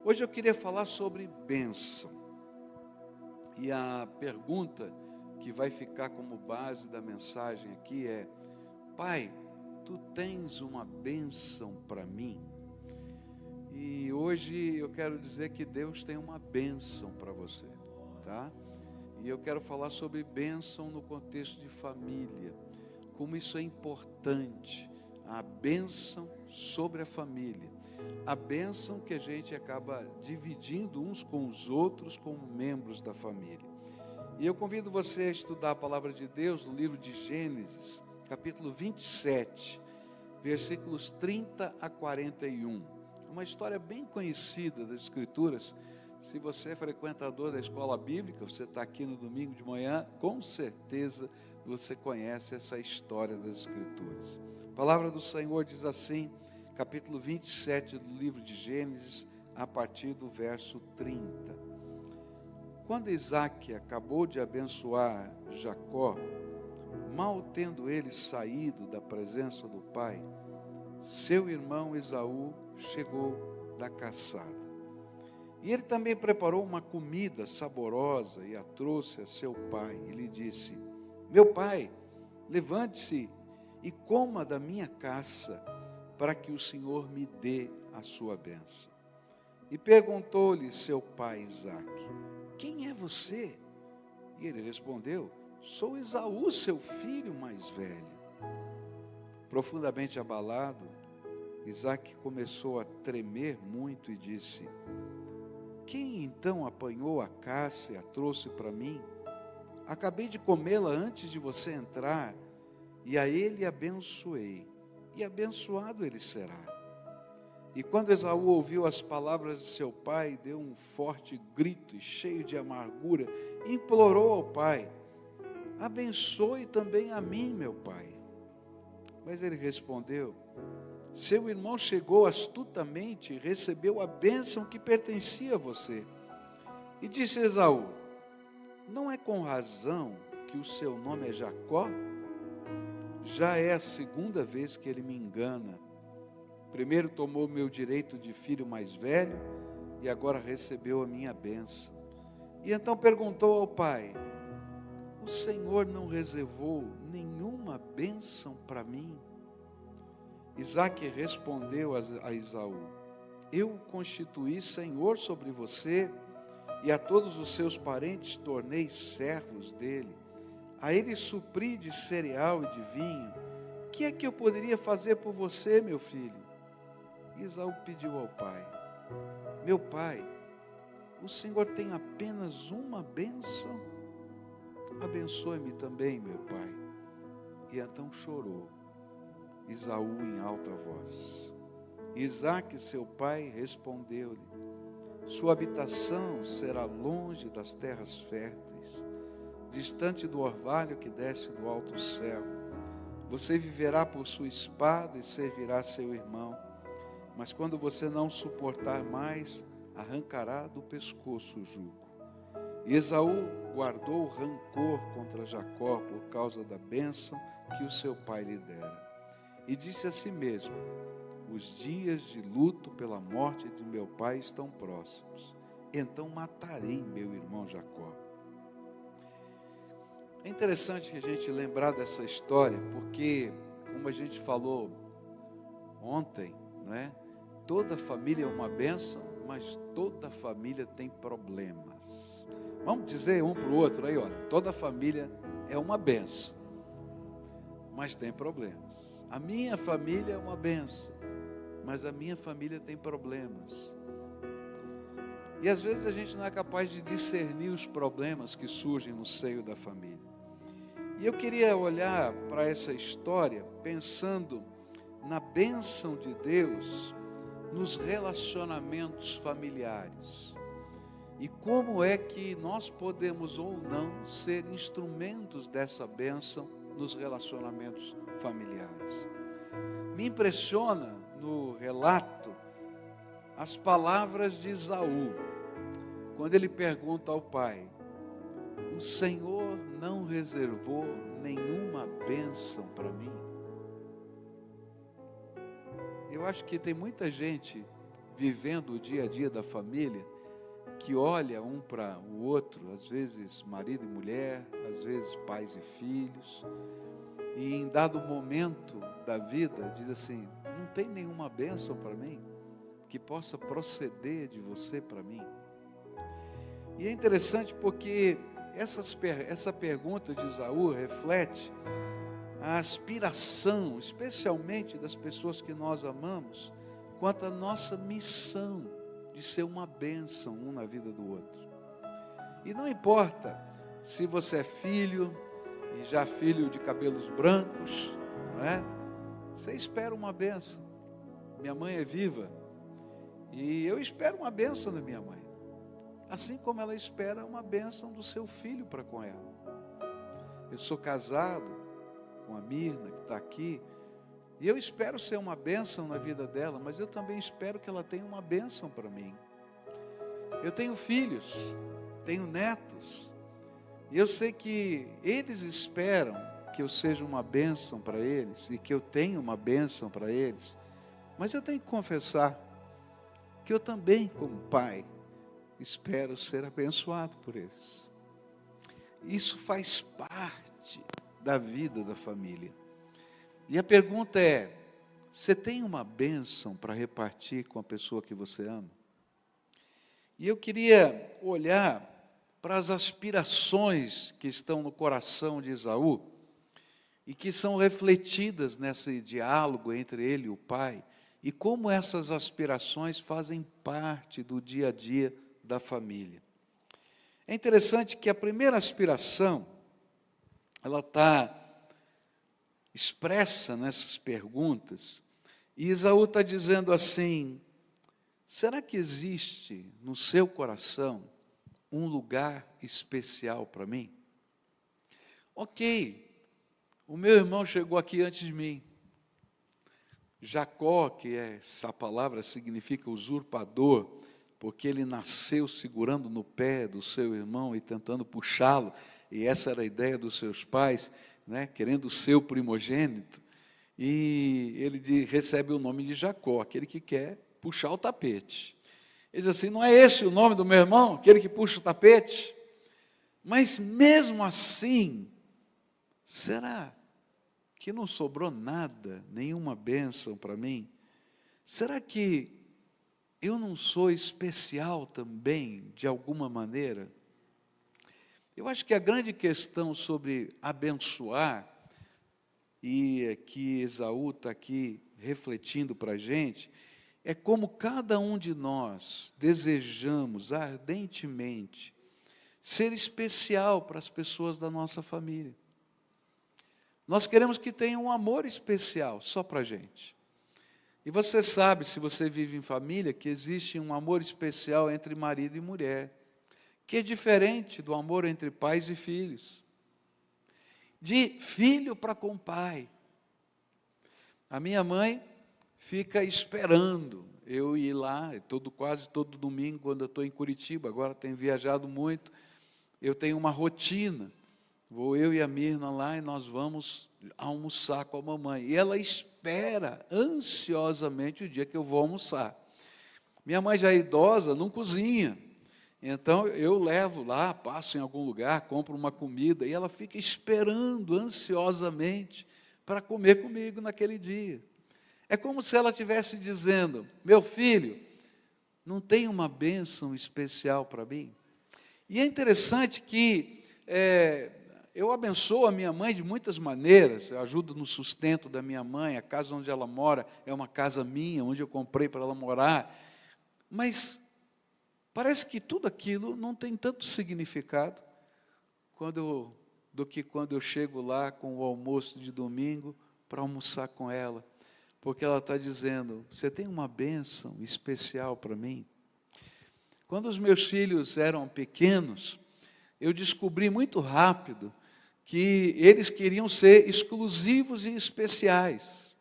Hoje eu queria falar sobre bênção. E a pergunta que vai ficar como base da mensagem aqui é: Pai, Tu tens uma bênção para mim? E hoje eu quero dizer que Deus tem uma bênção para você, tá? E eu quero falar sobre bênção no contexto de família, como isso é importante, a bênção sobre a família, a bênção que a gente acaba dividindo uns com os outros como membros da família. E eu convido você a estudar a palavra de Deus no livro de Gênesis, capítulo 27, versículos 30 a 41. Uma história bem conhecida das Escrituras. Se você é frequentador da escola bíblica, você está aqui no domingo de manhã, com certeza você conhece essa história das Escrituras. A palavra do Senhor diz assim, capítulo 27 do livro de Gênesis, a partir do verso 30. Quando Isaque acabou de abençoar Jacó, mal tendo ele saído da presença do pai, seu irmão Esaú chegou da caçada. E ele também preparou uma comida saborosa e a trouxe a seu pai. E lhe disse: Meu pai, levante-se e coma da minha caça, para que o Senhor me dê a sua bênção. E perguntou-lhe seu pai Isaque: Quem é você? E ele respondeu: Sou Esaú, seu filho mais velho. Profundamente abalado, Isaque começou a tremer muito e disse: Quem então apanhou a caça e a trouxe para mim? Acabei de comê-la antes de você entrar, e a ele abençoei, e abençoado ele será. E quando Esaú ouviu as palavras de seu pai, deu um forte grito e cheio de amargura, implorou ao pai: Abençoe também a mim, meu pai. Mas ele respondeu: Seu irmão chegou astutamente e recebeu a bênção que pertencia a você. E disse Esaú: Não é com razão que o seu nome é Jacó? Já é a segunda vez que ele me engana. Primeiro tomou meu direito de filho mais velho e agora recebeu a minha bênção. E então perguntou ao pai: O Senhor não reservou nenhuma bênção para mim? Isaque respondeu a Esaú: Eu o constituí senhor sobre você, e a todos os seus parentes tornei servos dele. A ele supri de cereal e de vinho. O que é que eu poderia fazer por você, meu filho? Esaú pediu ao pai: Meu pai, o Senhor tem apenas uma bênção? Abençoe-me também, meu pai. E então chorou Esaú em alta voz. Isaque, seu pai, respondeu-lhe: Sua habitação será longe das terras férteis, distante do orvalho que desce do alto céu. Você viverá por sua espada e servirá seu irmão. Mas quando você não suportar mais, arrancará do pescoço o jugo. E Esaú guardou rancor contra Jacó por causa da bênção que o seu pai lhe dera. E disse a si mesmo: Os dias de luto pela morte de meu pai estão próximos. Então matarei meu irmão Jacó. É interessante a gente lembrar dessa história, porque, como a gente falou ontem, né? Toda família é uma bênção, mas toda família tem problemas. Vamos dizer um para o outro aí, olha, toda família é uma bênção, mas tem problemas. A minha família é uma bênção, mas a minha família tem problemas. E às vezes a gente não é capaz de discernir os problemas que surgem no seio da família. E eu queria olhar para essa história pensando na bênção de Deus nos relacionamentos familiares. E como é que nós podemos ou não ser instrumentos dessa bênção nos relacionamentos familiares. Me impressiona no relato as palavras de Esaú, quando ele pergunta ao pai: o Senhor não reservou nenhuma bênção para mim? Eu acho que tem muita gente vivendo o dia a dia da família, que olha um para o outro, às vezes marido e mulher, às vezes pais e filhos, e em dado momento da vida diz assim: não tem nenhuma bênção para mim que possa proceder de você para mim? E é interessante porque essa pergunta de Esaú reflete a aspiração, especialmente das pessoas que nós amamos, quanto à nossa missão de ser uma bênção um na vida do outro. E não importa se você é filho, e já filho de cabelos brancos, não é? Você espera uma bênção. Minha mãe é viva, e eu espero uma bênção da minha mãe, assim como ela espera uma bênção do seu filho para com ela. Eu sou casado com a Mirna, que está aqui, e eu espero ser uma bênção na vida dela, mas eu também espero que ela tenha uma bênção para mim. Eu tenho filhos, tenho netos, e eu sei que eles esperam que eu seja uma bênção para eles, e que eu tenha uma bênção para eles, mas eu tenho que confessar que eu também, como pai, espero ser abençoado por eles. Isso faz parte da vida da família. E a pergunta é: você tem uma bênção para repartir com a pessoa que você ama? E eu queria olhar para as aspirações que estão no coração de Esaú e que são refletidas nesse diálogo entre ele e o pai, e como essas aspirações fazem parte do dia a dia da família. É interessante que a primeira aspiração, ela está expressa nessas perguntas, e Esaú está dizendo assim: será que existe no seu coração um lugar especial para mim? Ok, o meu irmão chegou aqui antes de mim. Jacó, que essa palavra significa usurpador, porque ele nasceu segurando no pé do seu irmão e tentando puxá-lo, e essa era a ideia dos seus pais, né, querendo ser o primogênito, e ele recebe o nome de Jacó, aquele que quer puxar o tapete. Ele diz assim: não é esse o nome do meu irmão, aquele que puxa o tapete? Mas mesmo assim, será que não sobrou nada, nenhuma bênção para mim? Será que eu não sou especial também, de alguma maneira? Eu acho que a grande questão sobre abençoar, e que Esaú está aqui refletindo para a gente, é como cada um de nós desejamos ardentemente ser especial para as pessoas da nossa família. Nós queremos que tenham um amor especial só para a gente. E você sabe, se você vive em família, que existe um amor especial entre marido e mulher, que é diferente do amor entre pais e filhos, de filho para com pai. A minha mãe fica esperando eu ir lá, quase todo domingo, quando eu estou em Curitiba, agora tenho viajado muito, eu tenho uma rotina. Vou eu e a Mirna lá e nós vamos almoçar com a mamãe. E ela espera ansiosamente o dia que eu vou almoçar. Minha mãe já é idosa, não cozinha. Então eu levo lá, passo em algum lugar, compro uma comida, e ela fica esperando ansiosamente para comer comigo naquele dia. É como se ela estivesse dizendo: meu filho, não tem uma bênção especial para mim? E é interessante que eu abençoo a minha mãe de muitas maneiras. Eu ajudo no sustento da minha mãe. A casa onde ela mora é uma casa minha, onde eu comprei para ela morar. Mas parece que tudo aquilo não tem tanto significado do que quando eu chego lá com o almoço de domingo para almoçar com ela. Porque ela está dizendo: você tem uma bênção especial para mim? Quando os meus filhos eram pequenos, eu descobri muito rápido que eles queriam ser exclusivos e especiais.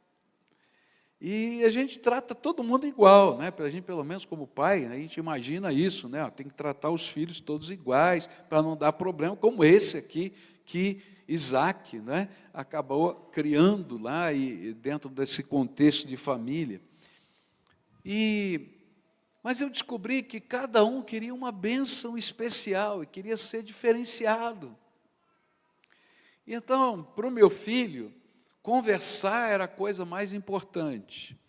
E a gente trata todo mundo igual, né? A gente, pelo menos como pai, né, a gente imagina isso, né? Tem que tratar os filhos todos iguais, para não dar problema, como esse aqui, que Isaac, né, acabou criando lá, e dentro desse contexto de família. E Mas eu descobri que cada um queria uma bênção especial e queria ser diferenciado. E então, para o meu filho, conversar era a coisa mais importante.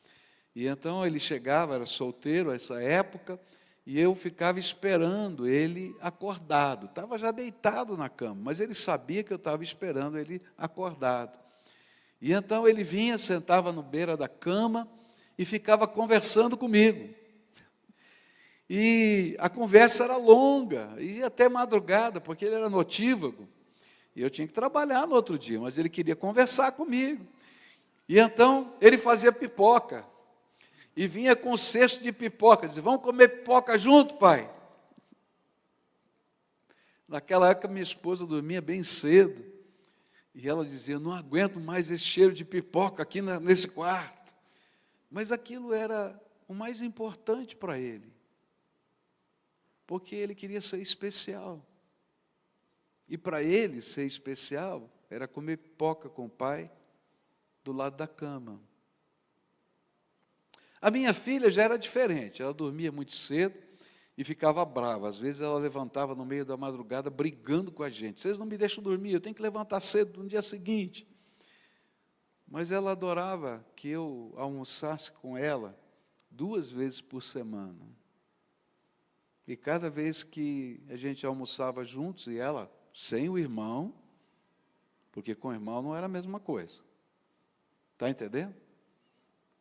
E então ele chegava, era solteiro essa época, e eu ficava esperando ele acordado. Estava já deitado na cama, mas ele sabia que eu estava esperando ele acordado. E então ele vinha, sentava no beira da cama e ficava conversando comigo. E a conversa era longa, e até madrugada, porque ele era notívago. E eu tinha que trabalhar no outro dia, mas ele queria conversar comigo. E então ele fazia pipoca. E vinha com um cesto de pipoca, dizia, vamos comer pipoca junto, pai? Naquela época minha esposa dormia bem cedo. E ela dizia, eu não aguento mais esse cheiro de pipoca aqui nesse quarto. Mas aquilo era o mais importante para ele. Porque ele queria ser especial. E para ele ser especial, era comer pipoca com o pai do lado da cama. A minha filha já era diferente, ela dormia muito cedo e ficava brava. Às vezes ela levantava no meio da madrugada brigando com a gente. Vocês não me deixam dormir, eu tenho que levantar cedo no dia seguinte. Mas ela adorava que eu almoçasse com ela 2 vezes por semana. E cada vez que a gente almoçava juntos, e ela sem o irmão, porque com o irmão não era a mesma coisa. Está entendendo?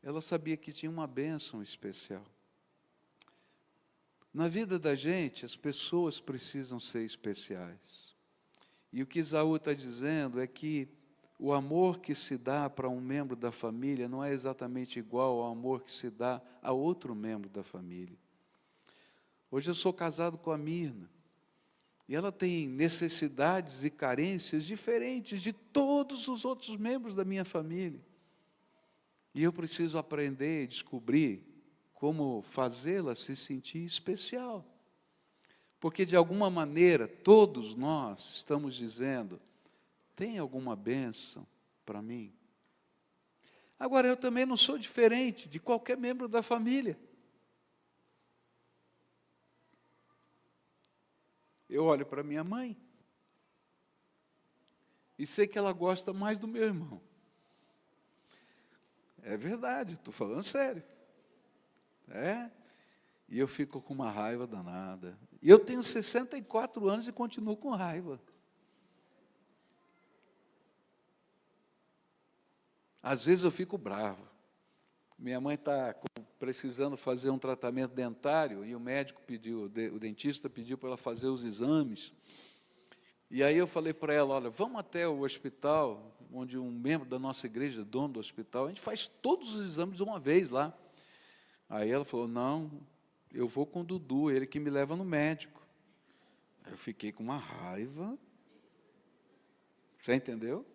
Ela sabia que tinha uma bênção especial. Na vida da gente, as pessoas precisam ser especiais. E o que Esaú está dizendo é que o amor que se dá para um membro da família não é exatamente igual ao amor que se dá a outro membro da família. Hoje eu sou casado com a Mirna, e ela tem necessidades e carências diferentes de todos os outros membros da minha família. E eu preciso aprender e descobrir como fazê-la se sentir especial. Porque, de alguma maneira, todos nós estamos dizendo, tem alguma bênção para mim? Agora, eu também não sou diferente de qualquer membro da família. Eu olho para minha mãe e sei que ela gosta mais do meu irmão. É verdade, estou falando sério. E eu fico com uma raiva danada. E eu tenho 64 anos e continuo com raiva. Às vezes eu fico bravo. Minha mãe está precisando fazer um tratamento dentário e o médico pediu, o dentista pediu para ela fazer os exames. E aí eu falei para ela, olha, vamos até o hospital, onde um membro da nossa igreja, dono do hospital, a gente faz todos os exames de uma vez lá. Aí ela falou, não, eu vou com o Dudu, ele que me leva no médico. Aí eu fiquei com uma raiva. Você entendeu?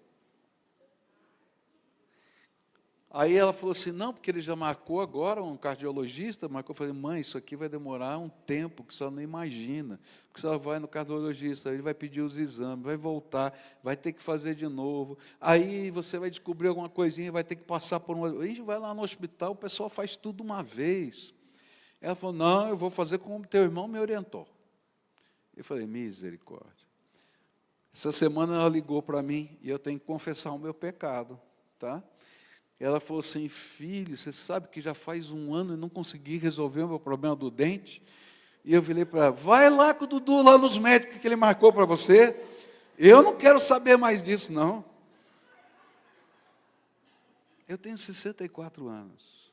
Aí ela falou assim, não, porque ele já marcou agora, um cardiologista, marcou. Eu falei, mãe, isso aqui vai demorar um tempo que a senhora não imagina. Porque a senhora vai no cardiologista, ele vai pedir os exames, vai voltar, vai ter que fazer de novo. Aí você vai descobrir alguma coisinha, vai ter que passar por uma... A gente vai lá no hospital, o pessoal faz tudo uma vez. Ela falou, não, eu vou fazer como teu irmão me orientou. Eu falei, misericórdia. Essa semana ela ligou para mim e eu tenho que confessar o meu pecado, tá? Ela falou assim, filho, você sabe que já faz 1 ano e não consegui resolver o meu problema do dente? E eu falei para ela, vai lá com o Dudu, lá nos médicos que ele marcou para você. Eu não quero saber mais disso, não. Eu tenho 64 anos.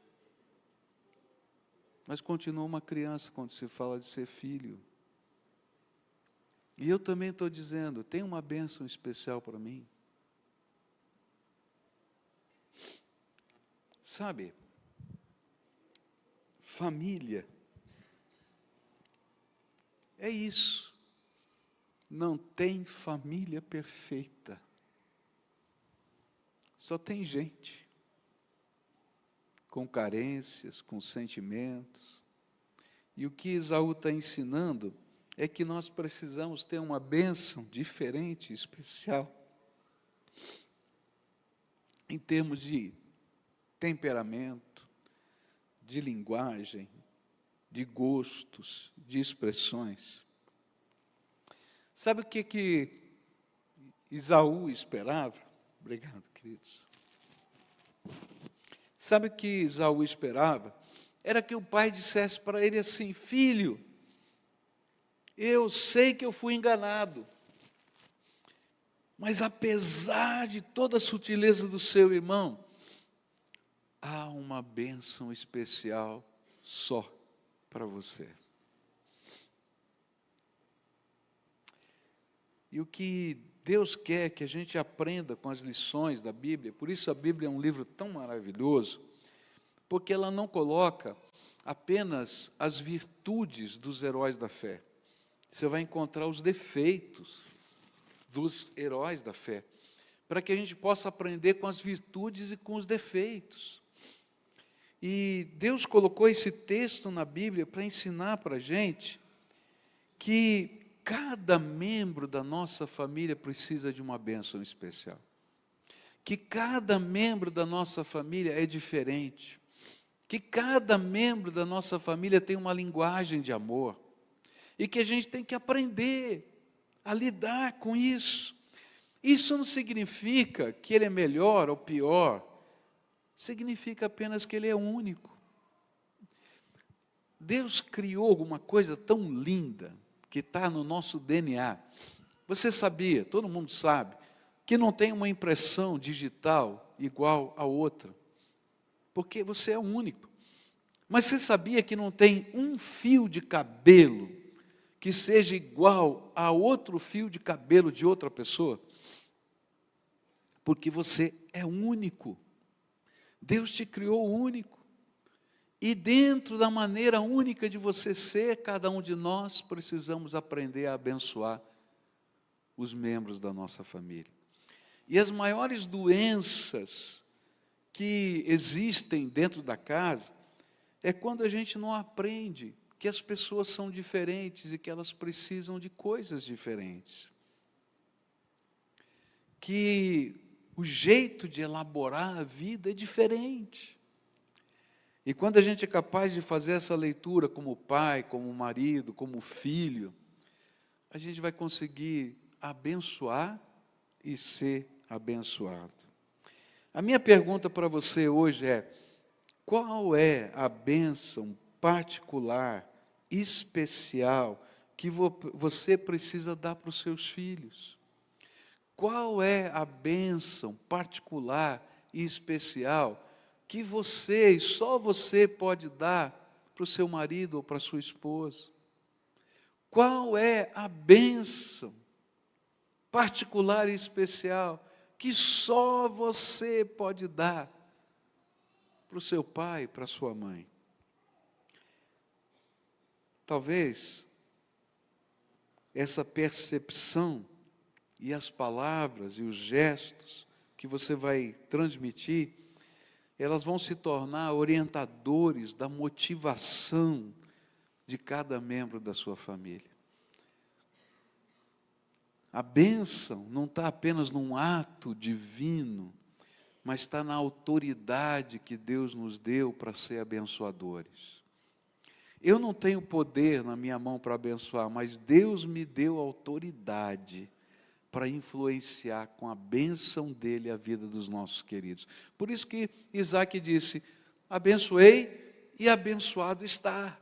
Mas continuo uma criança quando se fala de ser filho. E eu também estou dizendo, tem uma bênção especial para mim. Sabe, família é isso. Não tem família perfeita. Só tem gente com carências, com sentimentos. E o que Esaú está ensinando é que nós precisamos ter uma bênção diferente, especial, em termos de temperamento, de linguagem, de gostos, de expressões. Sabe o que Esaú esperava? Obrigado, queridos. Sabe o que Esaú esperava? Era que o pai dissesse para ele assim: filho, eu sei que eu fui enganado, mas apesar de toda a sutileza do seu irmão, há uma bênção especial só para você. E o que Deus quer que a gente aprenda com as lições da Bíblia, por isso a Bíblia é um livro tão maravilhoso, porque ela não coloca apenas as virtudes dos heróis da fé. Você vai encontrar os defeitos dos heróis da fé, para que a gente possa aprender com as virtudes e com os defeitos. E Deus colocou esse texto na Bíblia para ensinar para a gente que cada membro da nossa família precisa de uma bênção especial. Que cada membro da nossa família é diferente. Que cada membro da nossa família tem uma linguagem de amor. E que a gente tem que aprender a lidar com isso. Isso não significa que ele é melhor ou pior. Significa apenas que ele é único. Deus criou alguma coisa tão linda que está no nosso DNA. Você sabia, todo mundo sabe, que não tem uma impressão digital igual a outra, porque você é único. Mas você sabia que não tem um fio de cabelo que seja igual a outro fio de cabelo de outra pessoa? Porque você é único. Deus te criou único. E dentro da maneira única de você ser, cada um de nós precisamos aprender a abençoar os membros da nossa família. E as maiores doenças que existem dentro da casa é quando a gente não aprende que as pessoas são diferentes e que elas precisam de coisas diferentes. Que o jeito de elaborar a vida é diferente. E quando a gente é capaz de fazer essa leitura como pai, como marido, como filho, a gente vai conseguir abençoar e ser abençoado. A minha pergunta para você hoje é: qual é a bênção particular, especial, que você precisa dar para os seus filhos? Qual é a bênção particular e especial que você, e só você pode dar para o seu marido ou para a sua esposa? Qual é a bênção particular e especial que só você pode dar para o seu pai, para a sua mãe? Talvez essa percepção e as palavras e os gestos que você vai transmitir, elas vão se tornar orientadores da motivação de cada membro da sua família. A bênção não está apenas num ato divino, mas está na autoridade que Deus nos deu para ser abençoadores. Eu não tenho poder na minha mão para abençoar, mas Deus me deu autoridade para influenciar com a bênção dele a vida dos nossos queridos. Por isso que Isaac disse: abençoei e abençoado está.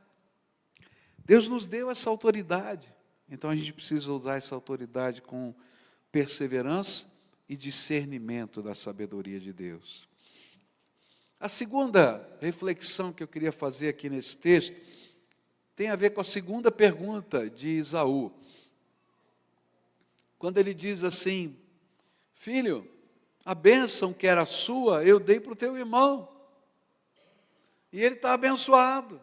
Deus nos deu essa autoridade, então a gente precisa usar essa autoridade com perseverança e discernimento da sabedoria de Deus. A segunda reflexão que eu queria fazer aqui nesse texto tem a ver com a segunda pergunta de Esaú. Quando ele diz assim: filho, a bênção que era sua, eu dei para o teu irmão. E ele está abençoado.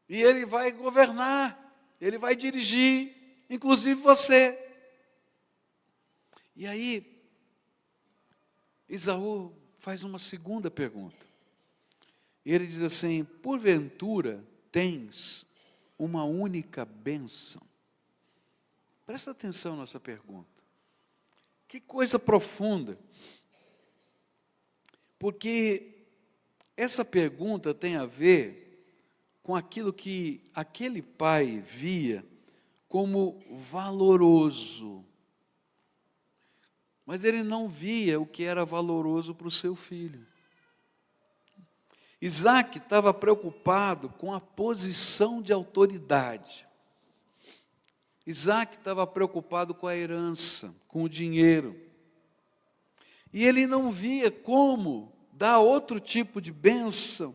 E ele vai governar, ele vai dirigir, inclusive você. E aí, Esaú faz uma segunda pergunta. E ele diz assim: porventura tens uma única bênção? Presta atenção nessa pergunta. Que coisa profunda. Porque essa pergunta tem a ver com aquilo que aquele pai via como valoroso. Mas ele não via o que era valoroso para o seu filho. Isaac estava preocupado com a posição de autoridade. Isaac estava preocupado com a herança, com o dinheiro. E ele não via como dar outro tipo de bênção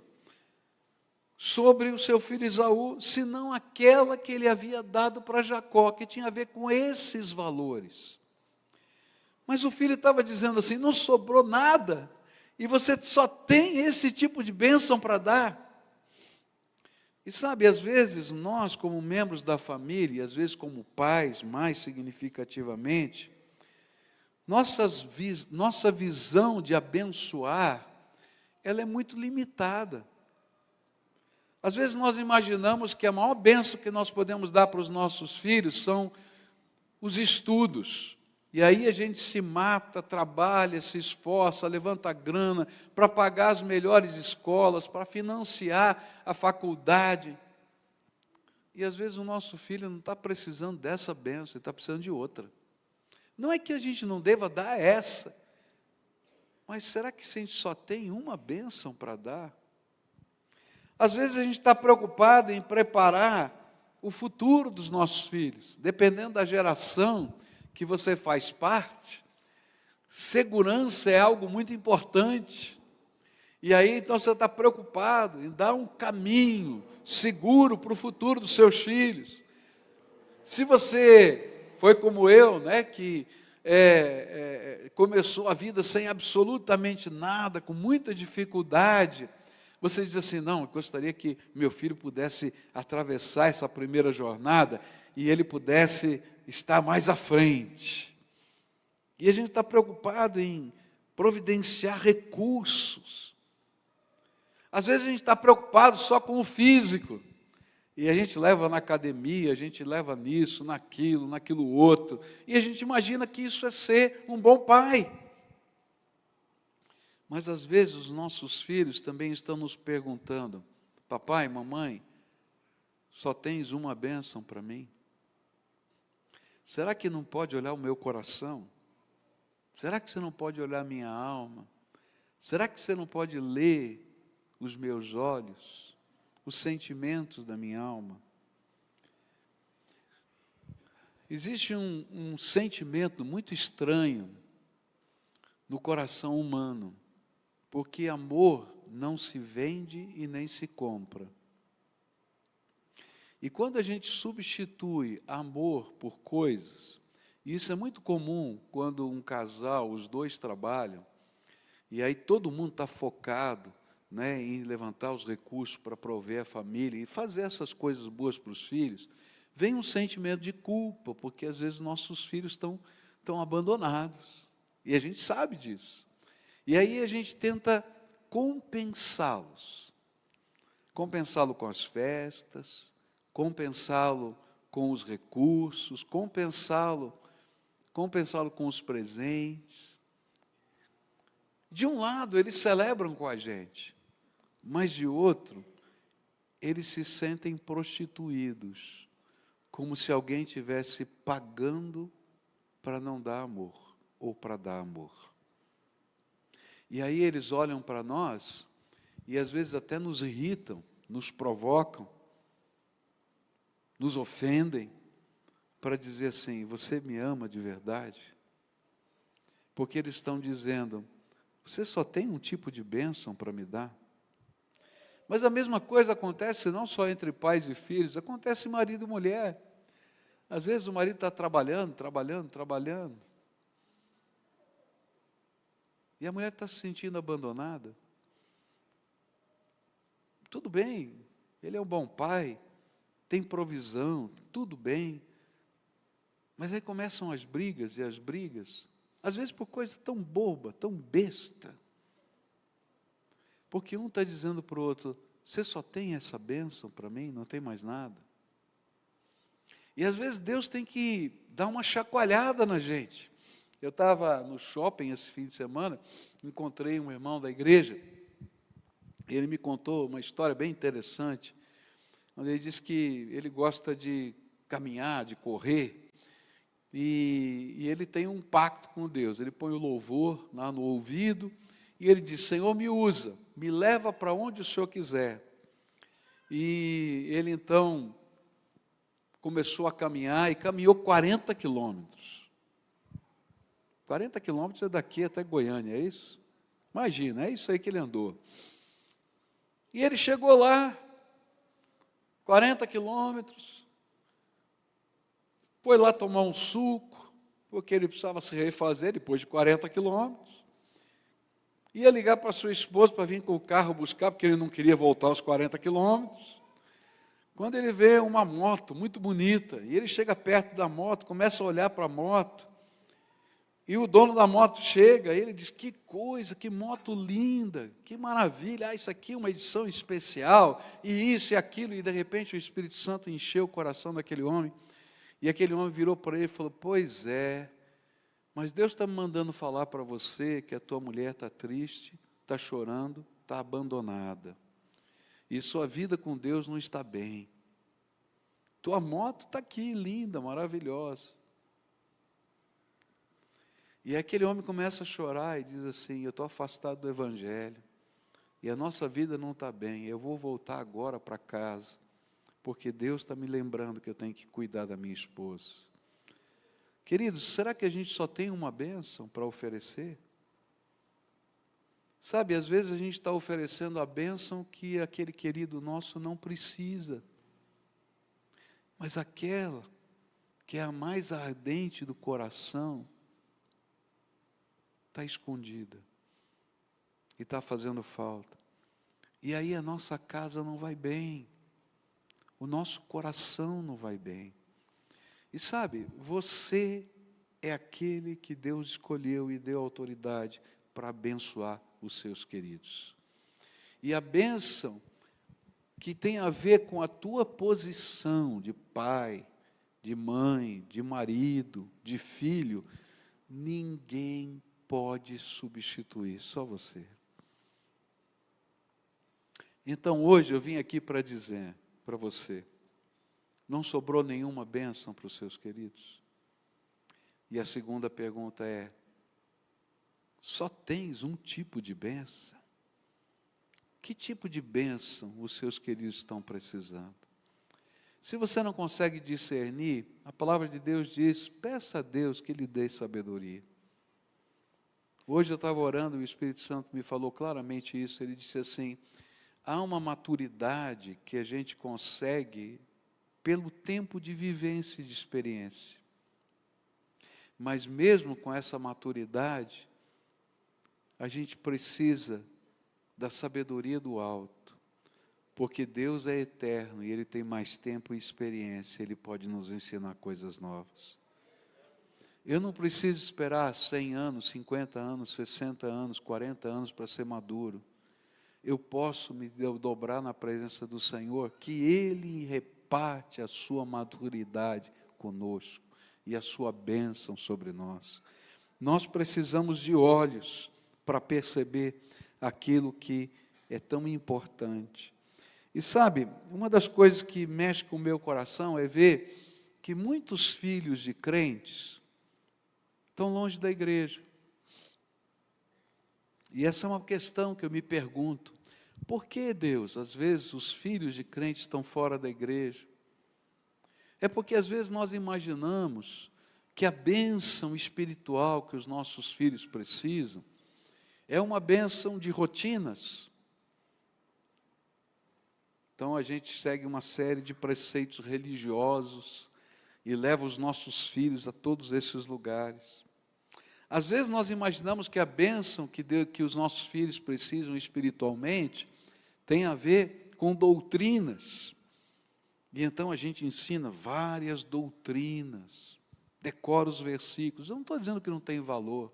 sobre o seu filho Esaú, senão aquela que ele havia dado para Jacó, que tinha a ver com esses valores. Mas o filho estava dizendo assim: não sobrou nada, e você só tem esse tipo de bênção para dar. E sabe, às vezes nós, como membros da família, às vezes como pais, mais significativamente, nossa visão de abençoar, ela é muito limitada. Às vezes nós imaginamos que a maior bênção que nós podemos dar para os nossos filhos são os estudos. E aí a gente se mata, trabalha, se esforça, levanta grana para pagar as melhores escolas, para financiar a faculdade. E às vezes o nosso filho não está precisando dessa bênção, ele está precisando de outra. Não é que a gente não deva dar essa, mas será que a gente só tem uma bênção para dar? Às vezes a gente está preocupado em preparar o futuro dos nossos filhos, dependendo da geração que você faz parte, segurança é algo muito importante. E aí então você está preocupado em dar um caminho seguro para o futuro dos seus filhos. Se você foi como eu, né, que começou a vida sem absolutamente nada, com muita dificuldade, você diz assim: não, eu gostaria que meu filho pudesse atravessar essa primeira jornada e ele pudesse estar mais à frente. E a gente está preocupado em providenciar recursos. Às vezes a gente está preocupado só com o físico. E a gente leva na academia, a gente leva nisso, naquilo outro. E a gente imagina que isso é ser um bom pai. Mas às vezes os nossos filhos também estão nos perguntando: papai, mamãe, só tens uma bênção para mim? Será que não pode olhar o meu coração? Será que você não pode olhar a minha alma? Será que você não pode ler os meus olhos, os sentimentos da minha alma? Existe um sentimento muito estranho no coração humano, porque amor não se vende e nem se compra. E quando a gente substitui amor por coisas, e isso é muito comum quando um casal, os dois trabalham, e aí todo mundo está focado, né, em levantar os recursos para prover a família e fazer essas coisas boas para os filhos, vem um sentimento de culpa, porque às vezes nossos filhos estão abandonados, e a gente sabe disso. E aí a gente tenta compensá-los com as festas, compensá-lo com os recursos, compensá-lo com os presentes. De um lado, eles celebram com a gente, mas de outro, eles se sentem prostituídos, como se alguém estivesse pagando para não dar amor, ou para dar amor. E aí eles olham para nós, e às vezes até nos irritam, nos provocam, nos ofendem, para dizer assim: você me ama de verdade? Porque eles estão dizendo: você só tem um tipo de bênção para me dar? Mas a mesma coisa acontece não só entre pais e filhos, acontece marido e mulher. Às vezes o marido está trabalhando, e a mulher está se sentindo abandonada. Tudo bem, ele é um bom pai, tem provisão, tudo bem. Mas aí começam as brigas, às vezes por coisa tão boba, tão besta. Porque um está dizendo para o outro: você só tem essa bênção para mim, não tem mais nada. E às vezes Deus tem que dar uma chacoalhada na gente. Eu estava no shopping esse fim de semana, encontrei um irmão da igreja, ele me contou uma história bem interessante. onde ele diz que ele gosta de caminhar, de correr, e ele tem um pacto com Deus. Ele põe o louvor lá no ouvido, e ele diz: Senhor, me usa, me leva para onde o Senhor quiser. E ele então começou a caminhar, e caminhou 40 quilômetros. 40 quilômetros é daqui até Goiânia, é isso? Imagina, é isso aí que ele andou. E ele chegou lá, 40 quilômetros, foi lá tomar um suco, porque ele precisava se refazer depois de 40 quilômetros. Ia ligar para sua esposa para vir com o carro buscar, porque ele não queria voltar aos 40 quilômetros. Quando ele vê uma moto muito bonita, e ele chega perto da moto, começa a olhar para a moto, e o dono da moto chega, e ele diz: que coisa, que moto linda, que maravilha, isso aqui é uma edição especial, e isso e aquilo, e de repente o Espírito Santo encheu o coração daquele homem, e aquele homem virou para ele e falou: pois é, mas Deus está me mandando falar para você que a tua mulher está triste, está chorando, está abandonada, e sua vida com Deus não está bem. Tua moto está aqui, linda, maravilhosa. E aquele homem começa a chorar e diz assim: eu estou afastado do Evangelho, e a nossa vida não está bem, eu vou voltar agora para casa, porque Deus está me lembrando que eu tenho que cuidar da minha esposa. Queridos, será que a gente só tem uma bênção para oferecer? Sabe, às vezes a gente está oferecendo a bênção que aquele querido nosso não precisa, mas aquela que é a mais ardente do coração, está escondida e está fazendo falta. E aí a nossa casa não vai bem, o nosso coração não vai bem. E sabe, você é aquele que Deus escolheu e deu autoridade para abençoar os seus queridos. E a bênção que tem a ver com a tua posição de pai, de mãe, de marido, de filho, ninguém pode substituir, só você. Então hoje eu vim aqui para dizer para você: não sobrou nenhuma bênção para os seus queridos? E a segunda pergunta é: só tens um tipo de bênção? Que tipo de bênção os seus queridos estão precisando? Se você não consegue discernir, a palavra de Deus diz: peça a Deus que lhe dê sabedoria. Hoje eu estava orando e o Espírito Santo me falou claramente isso. Ele disse assim: há uma maturidade que a gente consegue pelo tempo de vivência e de experiência. Mas mesmo com essa maturidade, a gente precisa da sabedoria do alto, porque Deus é eterno e Ele tem mais tempo e experiência, Ele pode nos ensinar coisas novas. Eu não preciso esperar 100 anos, 50 anos, 60 anos, 40 anos para ser maduro. Eu posso me dobrar na presença do Senhor, que Ele reparte a sua maturidade conosco e a sua bênção sobre nós. Nós precisamos de olhos para perceber aquilo que é tão importante. E sabe, uma das coisas que mexe com o meu coração é ver que muitos filhos de crentes estão longe da igreja. E essa é uma questão que eu me pergunto: por que, Deus, às vezes os filhos de crentes estão fora da igreja? É porque às vezes nós imaginamos que a bênção espiritual que os nossos filhos precisam é uma bênção de rotinas. Então a gente segue uma série de preceitos religiosos e leva os nossos filhos a todos esses lugares. Às vezes nós imaginamos que a bênção que os nossos filhos precisam espiritualmente tem a ver com doutrinas. E então a gente ensina várias doutrinas, decora os versículos. Eu não estou dizendo que não tem valor,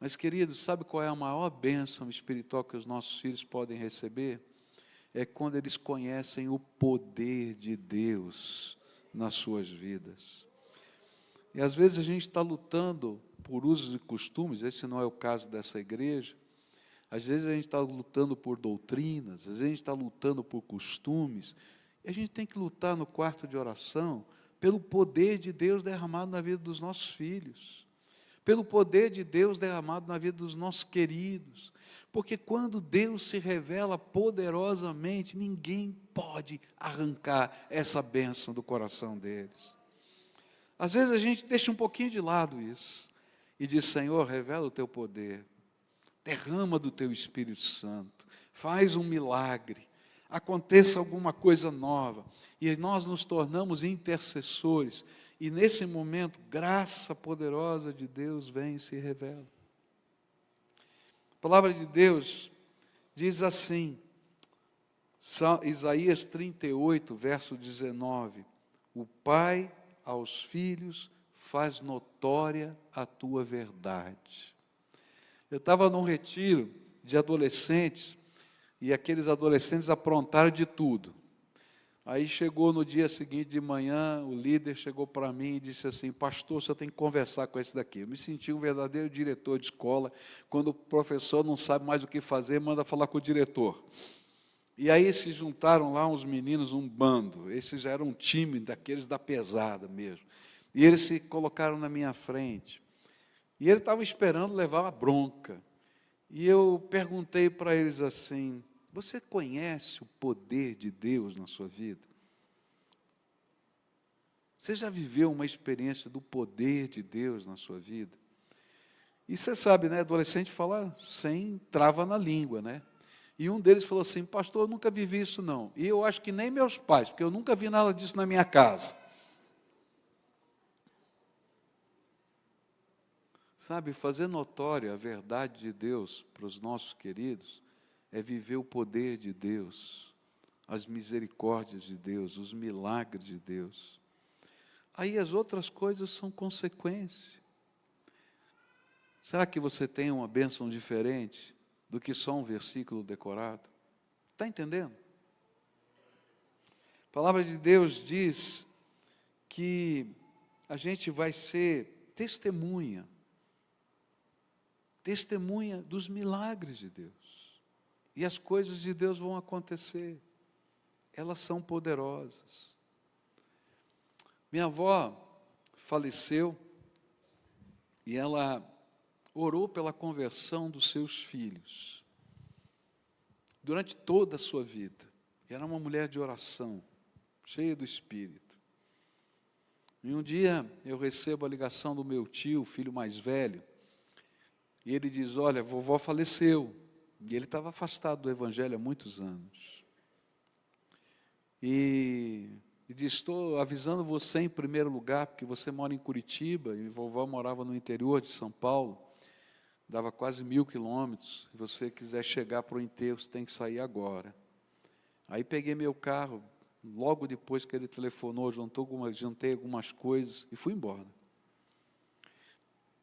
mas, queridos, sabe qual é a maior bênção espiritual que os nossos filhos podem receber? É quando eles conhecem o poder de Deus nas suas vidas. E às vezes a gente está lutando por usos e costumes, esse não é o caso dessa igreja. Às vezes a gente está lutando por doutrinas, às vezes a gente está lutando por costumes, E a gente tem que lutar no quarto de oração pelo poder de Deus derramado na vida dos nossos filhos, pelo poder de Deus derramado na vida dos nossos queridos, porque quando Deus se revela poderosamente, ninguém pode arrancar essa bênção do coração deles. Às vezes a gente deixa um pouquinho de lado isso, e diz: Senhor, revela o teu poder, derrama do teu Espírito Santo, faz um milagre, aconteça alguma coisa nova, e nós nos tornamos intercessores, e nesse momento, graça poderosa de Deus vem e se revela. A palavra de Deus diz assim, Isaías 38, verso 19, o Pai aos filhos faz notória a tua verdade. Eu estava num retiro de adolescentes, e aqueles adolescentes aprontaram de tudo. Aí chegou no dia seguinte de manhã, o líder chegou para mim e disse assim: pastor, você tem que conversar com esse daqui. Eu me senti um verdadeiro diretor de escola, quando o professor não sabe mais o que fazer, manda falar com o diretor. E aí se juntaram lá uns meninos, um bando, esses já eram um time daqueles da pesada mesmo. E eles se colocaram na minha frente. E eles estavam esperando levar a bronca. E eu perguntei para eles assim: você conhece o poder de Deus na sua vida? Você já viveu uma experiência do poder de Deus na sua vida? E você sabe, né, adolescente fala sem trava na língua, né? E um deles falou assim: pastor, eu nunca vivi isso não. E eu acho que nem meus pais, porque eu nunca vi nada disso na minha casa. Sabe, fazer notória a verdade de Deus para os nossos queridos é viver o poder de Deus, as misericórdias de Deus, os milagres de Deus. Aí as outras coisas são consequência. Será que você tem uma bênção diferente do que só um versículo decorado? Está entendendo? A palavra de Deus diz que a gente vai ser testemunha dos milagres de Deus. E as coisas de Deus vão acontecer. Elas são poderosas. Minha avó faleceu e ela orou pela conversão dos seus filhos durante toda a sua vida. Era uma mulher de oração, cheia do Espírito. E um dia eu recebo a ligação do meu tio, o filho mais velho, e ele diz: olha, vovó faleceu. E ele estava afastado do Evangelho há muitos anos. E diz: estou avisando você em primeiro lugar, porque você mora em Curitiba, e vovó morava no interior de São Paulo, dava quase 1.000 quilômetros. Se você quiser chegar para o enterro, você tem que sair agora. Aí peguei meu carro, logo depois que ele telefonou, juntei algumas coisas e fui embora.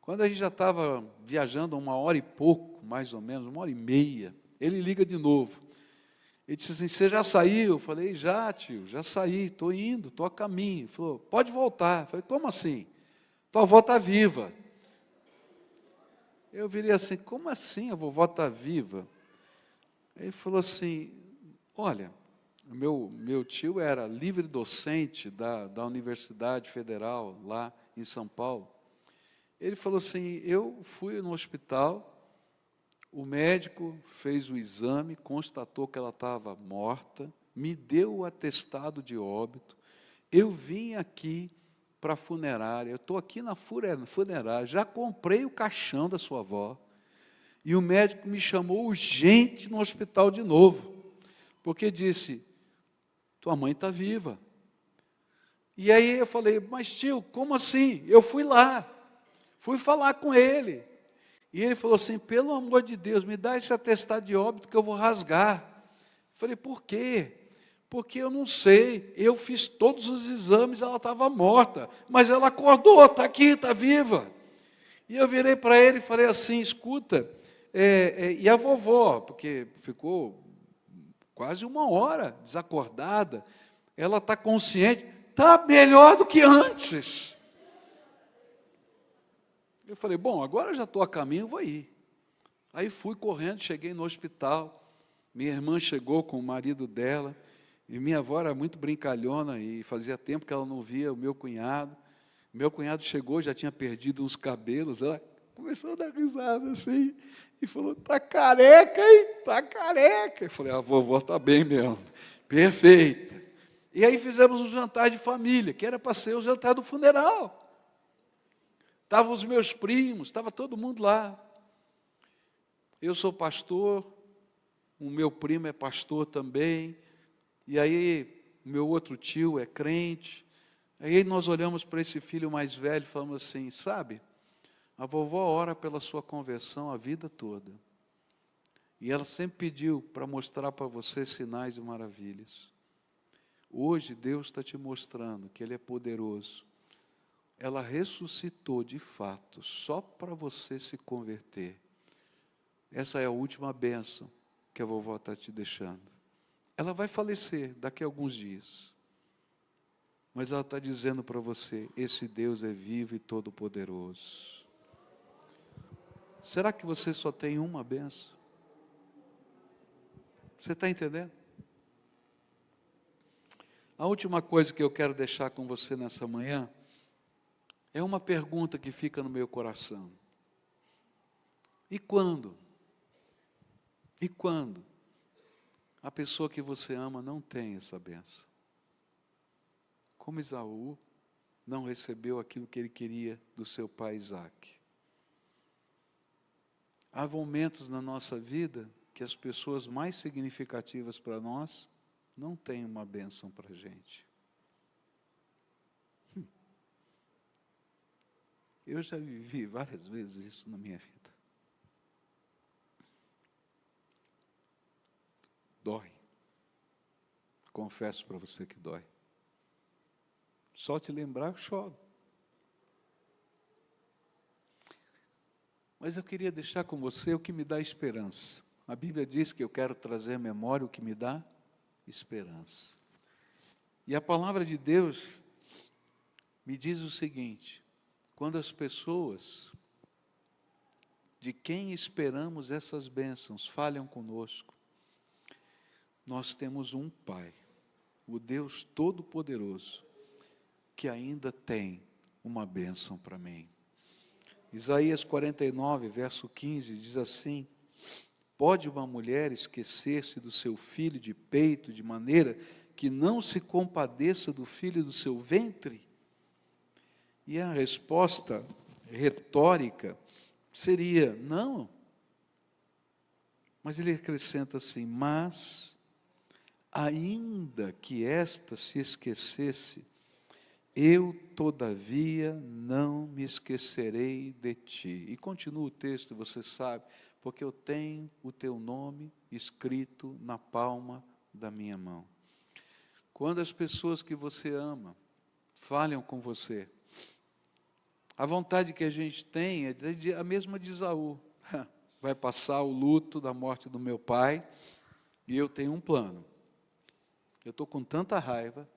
Quando a gente já estava viajando 1 hora e pouco, mais ou menos, 1 hora e meia, ele liga de novo. Ele disse assim: você já saiu? Eu falei: já, tio, já saí, estou indo, estou a caminho. Ele falou: pode voltar. Eu falei: como assim? Tua avó está viva. Eu virei assim: como assim a vovó está viva? Ele falou assim: olha, o meu tio era livre docente da Universidade Federal, lá em São Paulo. Ele falou assim: eu fui no hospital, o médico fez o exame, constatou que ela estava morta, me deu o atestado de óbito, eu vim aqui para a funerária, eu estou aqui na funerária, já comprei o caixão da sua avó, e o médico me chamou urgente no hospital de novo, porque disse: tua mãe está viva. E aí eu falei: mas tio, como assim? Eu fui lá. Fui falar com ele. E ele falou assim: pelo amor de Deus, me dá esse atestado de óbito que eu vou rasgar. Eu falei: por quê? Porque eu não sei. Eu fiz todos os exames, ela estava morta. Mas ela acordou, está aqui, está viva. E eu virei para ele e falei assim: escuta, e a vovó? Porque ficou quase 1 hora desacordada. Ela está consciente? Está melhor do que antes. Eu falei: bom, agora eu já estou a caminho, vou ir. Aí fui correndo, cheguei no hospital, minha irmã chegou com o marido dela, E minha avó era muito brincalhona e fazia tempo que ela não via o meu cunhado. Meu cunhado chegou, já tinha perdido uns cabelos, ela começou a dar risada assim e falou: "Tá careca, hein? Tá careca". Eu falei: "A vovó tá bem mesmo, perfeita". E aí fizemos um jantar de família, que era para ser o jantar do funeral. Estavam os meus primos, estava todo mundo lá. Eu sou pastor, o meu primo é pastor também, e aí meu outro tio é crente. Aí nós olhamos para esse filho mais velho e falamos assim: sabe, a vovó ora pela sua conversão a vida toda. E ela sempre pediu para mostrar para você sinais e maravilhas. Hoje Deus está te mostrando que Ele é poderoso. Ela ressuscitou de fato, só para você se converter. Essa é a última bênção que a vovó está te deixando. Ela vai falecer daqui a alguns dias. Mas ela está dizendo para você: esse Deus é vivo e todo-poderoso. Será que você só tem uma bênção? Você está entendendo? A última coisa que eu quero deixar com você nessa manhã é uma pergunta que fica no meu coração. E quando? E quando a pessoa que você ama não tem essa bênção? Como Esaú não recebeu aquilo que ele queria do seu pai Isaque. Há momentos na nossa vida que as pessoas mais significativas para nós não têm uma bênção para a gente. Eu já vivi várias vezes isso na minha vida. Dói. Confesso para você que dói. Só te lembrar, eu choro. Mas eu queria deixar com você o que me dá esperança. A Bíblia diz que eu quero trazer à memória o que me dá esperança. E a palavra de Deus me diz o seguinte: quando as pessoas de quem esperamos essas bênçãos falham conosco, nós temos um Pai, o Deus Todo-Poderoso, que ainda tem uma bênção para mim. Isaías 49, verso 15, diz assim: pode uma mulher esquecer-se do seu filho de peito, de maneira que não se compadeça do filho do seu ventre? E a resposta retórica seria: não. Mas ele acrescenta assim: mas, ainda que esta se esquecesse, eu, todavia, não me esquecerei de ti. E continua o texto, você sabe, porque eu tenho o teu nome escrito na palma da minha mão. Quando as pessoas que você ama falham com você, a vontade que a gente tem é a mesma de Esaú. Vai passar o luto da morte do meu pai e eu tenho um plano. Eu estou com tanta raiva,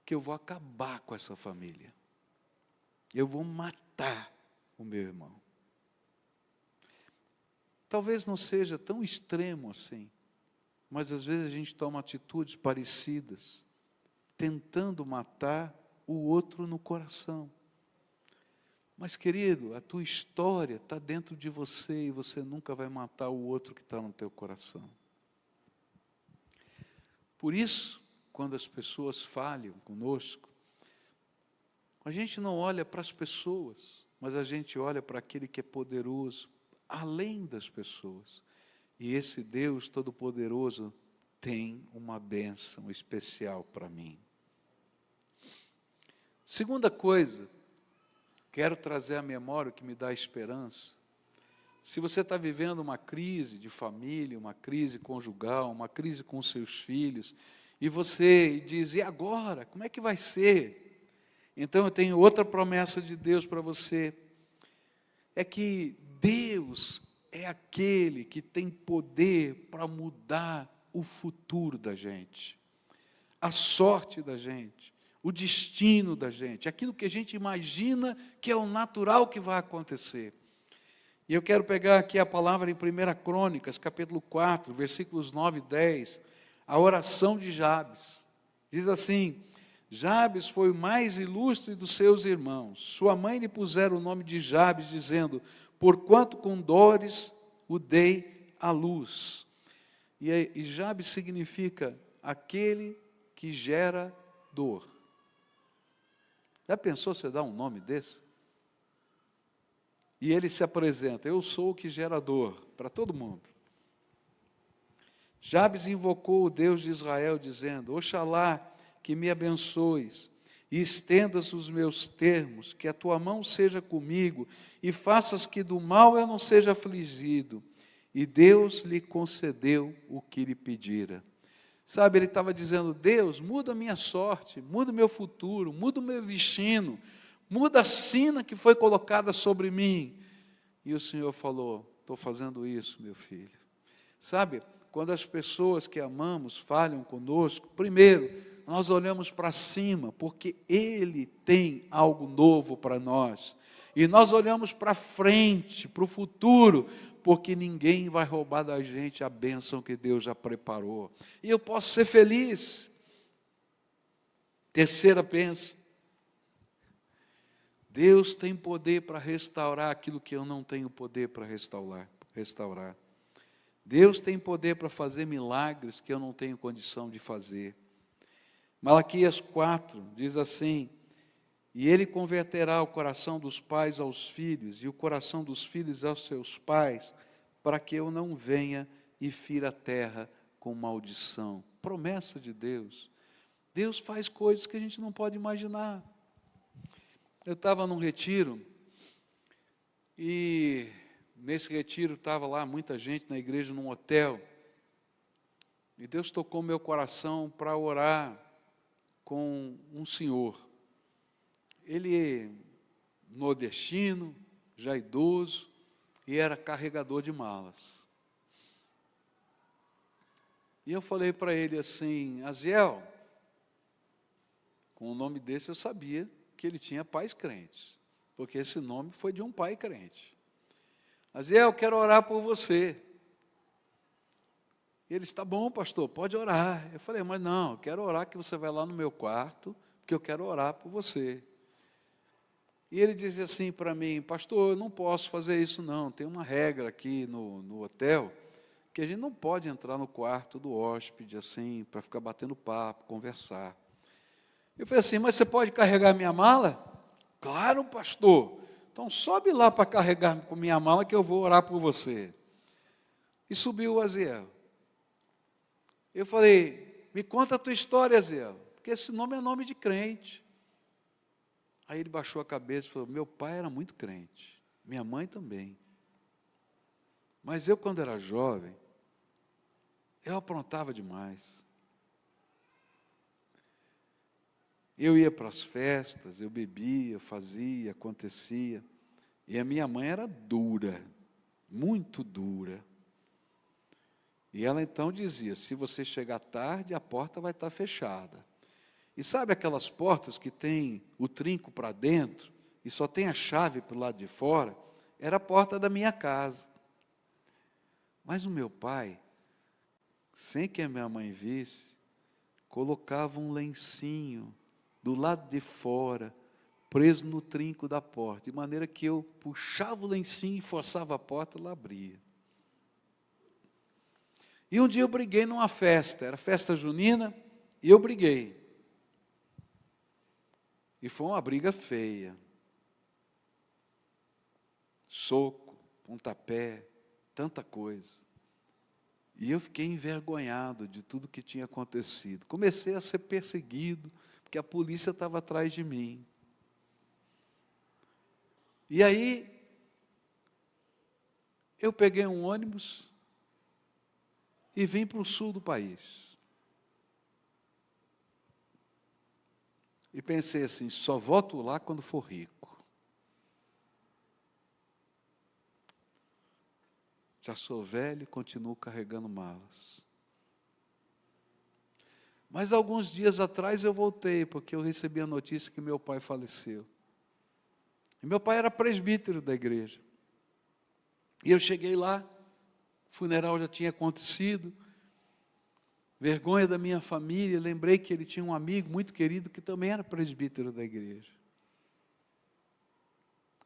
que eu vou acabar com essa família. Eu vou matar o meu irmão. Talvez não seja tão extremo assim, mas às vezes a gente toma atitudes parecidas, tentando matar o outro no coração. Mas, querido, a tua história está dentro de você e você nunca vai matar o outro que está no teu coração. Por isso, quando as pessoas falham conosco, a gente não olha para as pessoas, mas a gente olha para aquele que é poderoso, além das pessoas. E esse Deus Todo-Poderoso tem uma bênção especial para mim. Segunda coisa, quero trazer à memória o que me dá esperança. Se você está vivendo uma crise de família, uma crise conjugal, uma crise com seus filhos, e você diz: e agora? Como é que vai ser? Então eu tenho outra promessa de Deus para você. É que Deus é aquele que tem poder para mudar o futuro da gente, a sorte da gente, o destino da gente, aquilo que a gente imagina que é o natural que vai acontecer. E eu quero pegar aqui a palavra em 1 Crônicas, capítulo 4, versículos 9 e 10. a oração de Jabes. Diz assim: Jabes foi o mais ilustre dos seus irmãos. Sua mãe lhe pusera o nome de Jabes, dizendo: porquanto com dores o dei à luz. E Jabes significa aquele que gera dor. Já pensou você dar um nome desse? E ele se apresenta: eu sou o que gera dor, para todo mundo. Jabes invocou o Deus de Israel, dizendo: Oxalá que me abençoes e estendas os meus termos, que a tua mão seja comigo e faças que do mal eu não seja afligido. E Deus lhe concedeu o que lhe pedira. Sabe, ele estava dizendo: Deus, muda a minha sorte, muda o meu futuro, muda o meu destino, muda a sina que foi colocada sobre mim. E o Senhor falou: estou fazendo isso, meu filho. Sabe, quando as pessoas que amamos falham conosco, primeiro, nós olhamos para cima, porque Ele tem algo novo para nós. E nós olhamos para frente, para o futuro, porque ninguém vai roubar da gente a bênção que Deus já preparou. E eu posso ser feliz. Terceira bênção: Deus tem poder para restaurar aquilo que eu não tenho poder para restaurar. Deus tem poder para fazer milagres que eu não tenho condição de fazer. Malaquias 4 diz assim: e Ele converterá o coração dos pais aos filhos, e o coração dos filhos aos seus pais, para que eu não venha e fira a terra com maldição. Promessa de Deus. Deus faz coisas que a gente não pode imaginar. Eu estava num retiro, e nesse retiro estava lá muita gente na igreja, num hotel, e Deus tocou meu coração para orar com um senhor. Ele nordestino, já idoso, e era carregador de malas. E eu falei para ele assim: Aziel, com o nome desse eu sabia que ele tinha pais crentes, porque esse nome foi de um pai crente. Aziel, eu quero orar por você. Ele está bom, pastor, pode orar. Eu falei: mas não, eu quero orar que você vai lá no meu quarto, porque eu quero orar por você. E ele dizia assim para mim: pastor, eu não posso fazer isso não, tem uma regra aqui no hotel, que a gente não pode entrar no quarto do hóspede assim, para ficar batendo papo, conversar. Eu falei assim: mas você pode carregar minha mala? Claro, pastor, então sobe lá para carregar com minha mala que eu vou orar por você. E subiu o Aziel. Eu falei: me conta a tua história, Aziel, porque esse nome é nome de crente. Aí ele baixou a cabeça e falou: meu pai era muito crente, minha mãe também. Mas eu, quando era jovem, eu aprontava demais. Eu ia para as festas, eu bebia, fazia, acontecia. E a minha mãe era dura, muito dura. E ela então dizia: se você chegar tarde, a porta vai estar fechada. E sabe aquelas portas que tem o trinco para dentro e só tem a chave para o lado de fora? Era a porta da minha casa. Mas o meu pai, sem que a minha mãe visse, colocava um lencinho do lado de fora, preso no trinco da porta, de maneira que eu puxava o lencinho e forçava a porta, ela abria. E um dia eu briguei numa festa, era festa junina, e eu briguei. E foi uma briga feia. Soco, pontapé, tanta coisa. E eu fiquei envergonhado de tudo que tinha acontecido. Comecei a ser perseguido, porque a polícia estava atrás de mim. E aí, eu peguei um ônibus e vim para o sul do país. E pensei assim: só volto lá quando for rico. Já sou velho e continuo carregando malas. Mas alguns dias atrás eu voltei, porque eu recebi a notícia que meu pai faleceu. E meu pai era presbítero da igreja. E eu cheguei lá, o funeral já tinha acontecido. vergonha da minha família, lembrei que ele tinha um amigo muito querido que também era presbítero da igreja.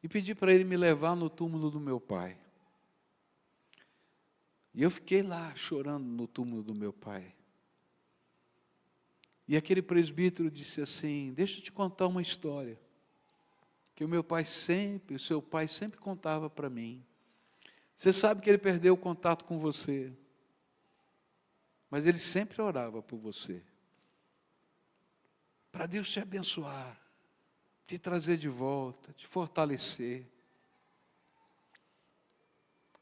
E pedi para ele me levar no túmulo do meu pai. E eu fiquei lá chorando no túmulo do meu pai. E aquele presbítero disse assim: deixa eu te contar uma história que o seu pai sempre contava para mim. Você sabe que ele perdeu o contato com você, mas ele sempre orava por você, para Deus te abençoar, te trazer de volta, te fortalecer.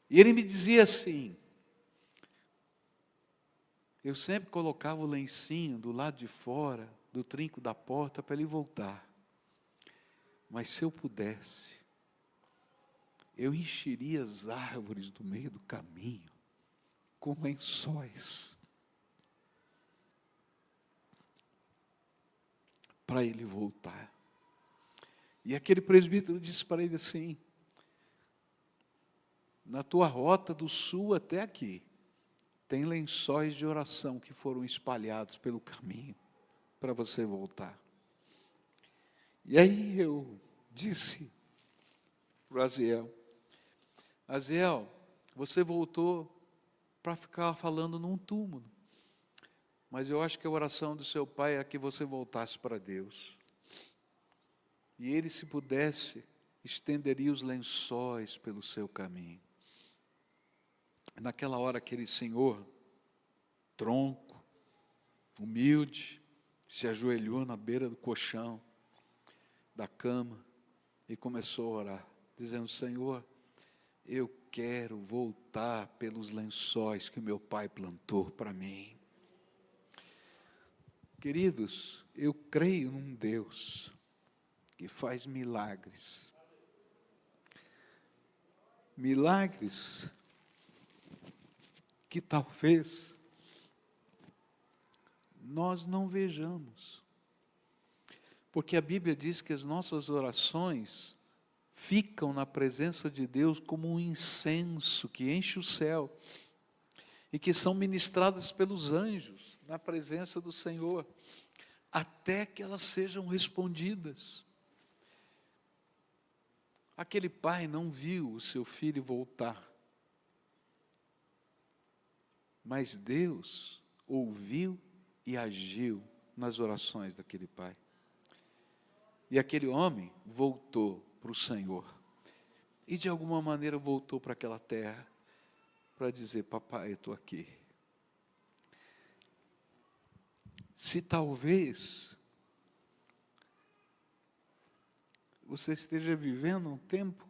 E ele me dizia assim: eu sempre colocava o lencinho do lado de fora, do trinco da porta, para ele voltar. Mas se eu pudesse, eu encheria as árvores do meio do caminho com lençóis para ele voltar. E aquele presbítero disse para ele assim: na tua rota do sul até aqui, tem lençóis de oração que foram espalhados pelo caminho para você voltar. E aí eu disse para o Aziel: Aziel, você voltou para ficar falando num túmulo, mas eu acho que a oração do seu pai é que você voltasse para Deus. E ele, se pudesse, estenderia os lençóis pelo seu caminho. Naquela hora, aquele senhor, tronco, humilde, se ajoelhou na beira do colchão da cama e começou a orar, dizendo: Senhor, eu quero voltar pelos lençóis que o meu pai plantou para mim. Queridos, eu creio num Deus que faz milagres. Milagres que talvez nós não vejamos. Porque a Bíblia diz que as nossas orações ficam na presença de Deus como um incenso que enche o céu e que são ministradas pelos anjos na presença do Senhor, até que elas sejam respondidas. Aquele pai não viu o seu filho voltar, mas Deus ouviu e agiu nas orações daquele pai. E aquele homem voltou para o Senhor. E de alguma maneira voltou para aquela terra para dizer: papai, eu estou aqui. Se talvez você esteja vivendo um tempo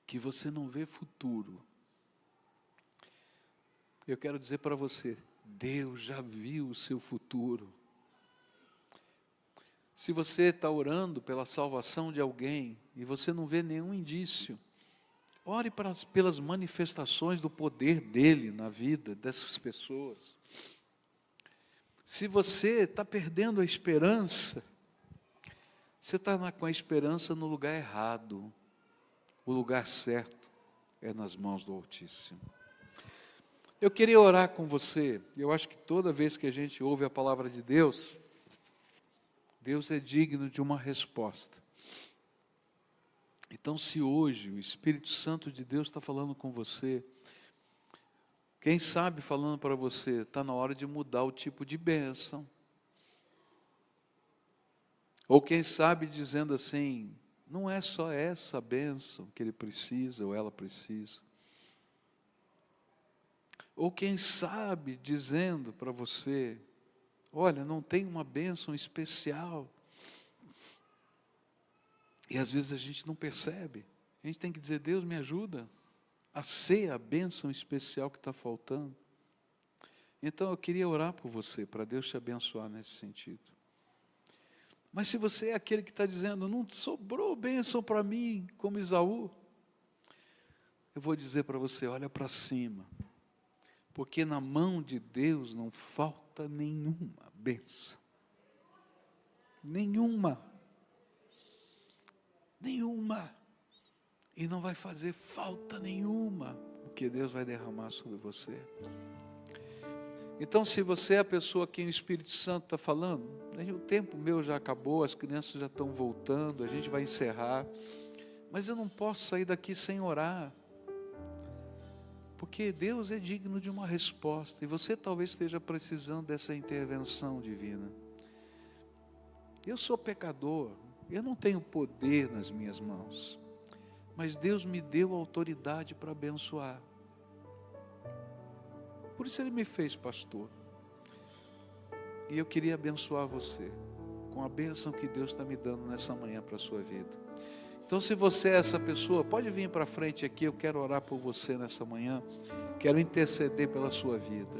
que você não vê futuro, eu quero dizer para você: Deus já viu o seu futuro. Se você está orando pela salvação de alguém e você não vê nenhum indício, ore pelas manifestações do poder dele na vida dessas pessoas. Se você está perdendo a esperança, você está com a esperança no lugar errado. O lugar certo é nas mãos do Altíssimo. Eu queria orar com você. Eu acho que toda vez que a gente ouve a palavra de Deus, Deus é digno de uma resposta. Então, se hoje o Espírito Santo de Deus está falando com você, quem sabe falando para você, está na hora de mudar o tipo de bênção. Ou quem sabe dizendo assim: não é só essa bênção que ele precisa ou ela precisa. Ou quem sabe dizendo para você: olha, não tem uma bênção especial. E às vezes a gente não percebe. A gente tem que dizer: Deus, me ajuda a ser a bênção especial que está faltando. Então eu queria orar por você, para Deus te abençoar nesse sentido. Mas se você é aquele que está dizendo: não sobrou bênção para mim, como Esaú, eu vou dizer para você: olha para cima, porque na mão de Deus não falta nenhuma bênção. Nenhuma. E não vai fazer falta nenhuma. O porque Deus vai derramar sobre você. Então, se você é a pessoa a quem o Espírito Santo está falando, o tempo meu já acabou, as crianças já estão voltando, a gente vai encerrar, mas eu não posso sair daqui sem orar, porque Deus é digno de uma resposta, e você talvez esteja precisando dessa intervenção divina. Eu sou pecador, eu não tenho poder nas minhas mãos, mas Deus me deu autoridade para abençoar. Por isso Ele me fez pastor. E eu queria abençoar você com a bênção que Deus está me dando nessa manhã para a sua vida. Então, se você é essa pessoa, pode vir para frente aqui, eu quero orar por você nessa manhã, quero interceder pela sua vida.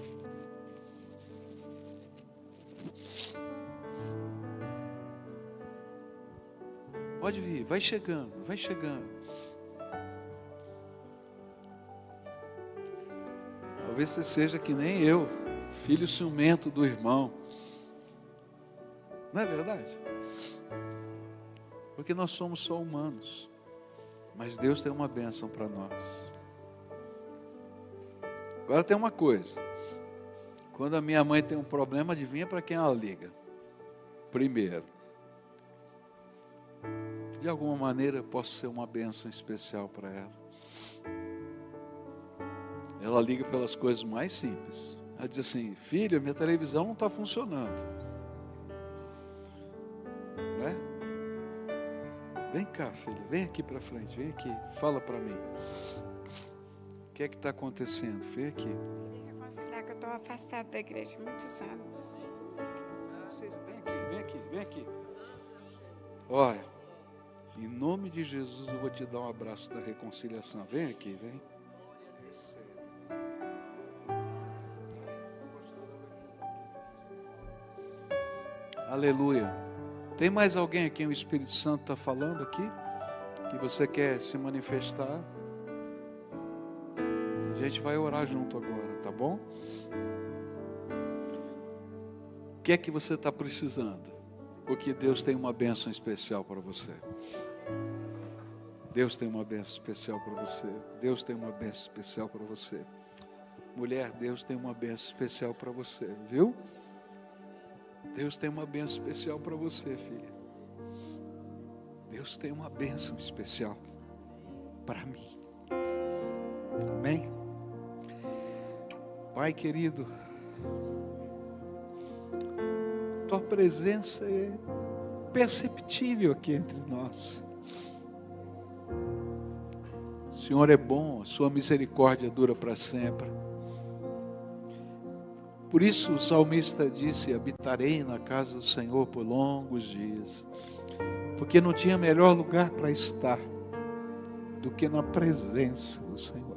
Pode vir, vai chegando, vai chegando. Talvez você seja que nem eu, filho ciumento do irmão. Não é verdade? Porque nós somos só humanos, mas Deus tem uma bênção para nós. Agora tem uma coisa, quando a minha mãe tem um problema, adivinha para quem ela liga? Primeiro. De alguma maneira eu posso ser uma bênção especial para ela. Ela liga pelas coisas mais simples. Ela diz assim: filha, minha televisão não está funcionando. Não é? Vem cá, filha, vem aqui para frente, vem aqui, fala para mim. O que é que está acontecendo? Vem aqui. Eu posso falar que eu estou afastada da igreja há muitos anos. Vem aqui, vem aqui. Olha, em nome de Jesus eu vou te dar um abraço da reconciliação. Vem aqui, vem. Aleluia. Tem mais alguém a quem o Espírito Santo está falando aqui? Que você quer se manifestar? A gente vai orar junto agora, tá bom? O que é que você está precisando? Porque Deus tem uma bênção especial para você. Deus tem uma bênção especial para você. Deus tem uma bênção especial para você. Mulher, Deus tem uma bênção especial para você, viu? Deus tem uma bênção especial para você, filha. Deus tem uma bênção especial para mim. Amém? Pai querido, Tua presença é perceptível aqui entre nós. O Senhor é bom, a Sua misericórdia dura para sempre. Por isso o salmista disse: habitarei na casa do Senhor por longos dias, porque não tinha melhor lugar para estar do que na presença do Senhor.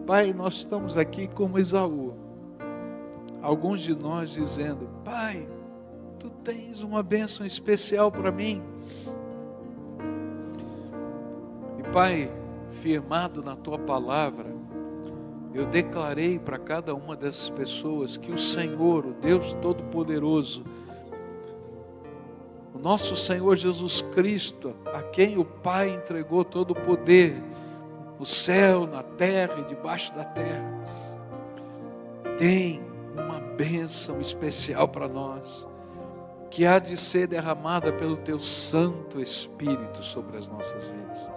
Pai, nós estamos aqui como Esaú, alguns de nós dizendo: Pai, Tu tens uma bênção especial para mim. E Pai, firmado na Tua palavra, eu declarei para cada uma dessas pessoas que o Senhor, o Deus Todo-Poderoso, o nosso Senhor Jesus Cristo, a quem o Pai entregou todo o poder, no céu, na terra e debaixo da terra, tem uma bênção especial para nós, que há de ser derramada pelo Teu Santo Espírito sobre as nossas vidas.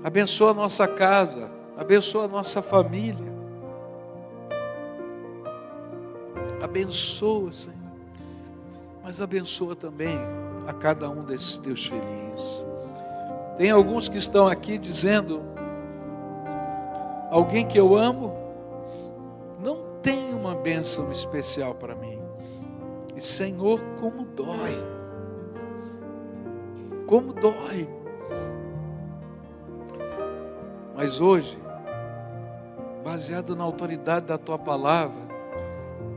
Abençoa a nossa casa, abençoa a nossa família, abençoa, Senhor, mas abençoa também a cada um desses Teus filhinhos. Tem alguns que estão aqui dizendo: alguém que eu amo não tem uma bênção especial para mim. E Senhor, como dói, como dói. Mas hoje, baseado na autoridade da Tua palavra,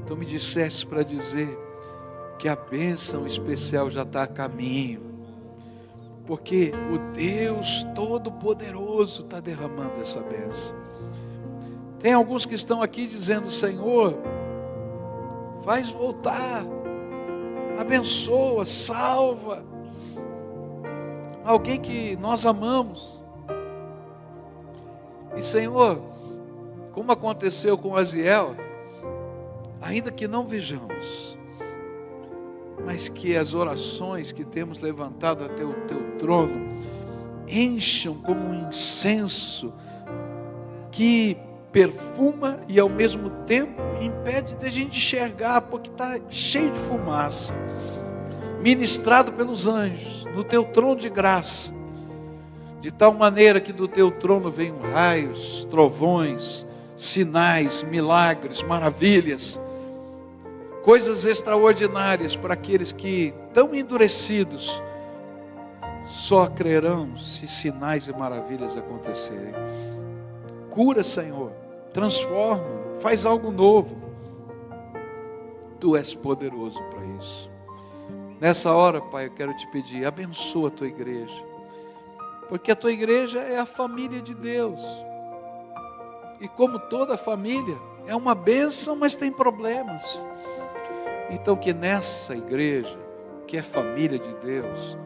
Tu me disseste para dizer que a bênção especial já está a caminho, porque o Deus Todo-Poderoso está derramando essa bênção. Tem alguns que estão aqui dizendo: Senhor, faz voltar, abençoa, salva alguém que nós amamos. E Senhor, como aconteceu com Aziel, ainda que não vejamos, mas que as orações que temos levantado até o teu trono encham como um incenso que perfuma e ao mesmo tempo impede de a gente enxergar, porque está cheio de fumaça, ministrado pelos anjos no teu trono de graça, de tal maneira que do teu trono venham raios, trovões, sinais, milagres, maravilhas, coisas extraordinárias para aqueles que, tão endurecidos, só crerão se sinais e maravilhas acontecerem. Cura, Senhor, transforma, faz algo novo. Tu és poderoso para isso. Nessa hora, Pai, eu quero te pedir, abençoa a tua igreja, porque a tua igreja é a família de Deus, e como toda família, é uma bênção, mas tem problemas. Então que nessa igreja, que é família de Deus,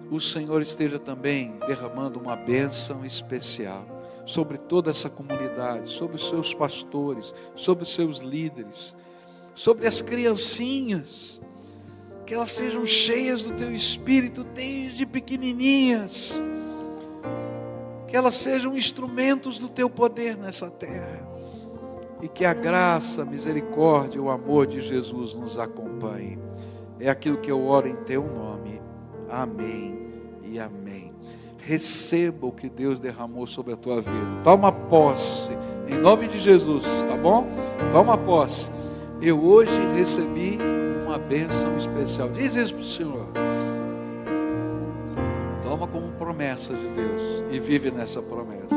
o Senhor esteja também derramando uma bênção especial sobre toda essa comunidade, sobre os seus pastores, sobre os seus líderes, sobre as criancinhas, que elas sejam cheias do teu Espírito desde pequenininhas, que elas sejam instrumentos do teu poder nessa terra, e que a graça, a misericórdia e o amor de Jesus nos acompanhe. É aquilo que eu oro em teu nome. Amém e amém. Receba o que Deus derramou sobre a tua vida. Toma posse, em nome de Jesus, tá bom? Toma posse. Eu hoje recebi uma bênção especial. Diz isso para o Senhor. Toma como promessa de Deus e vive nessa promessa.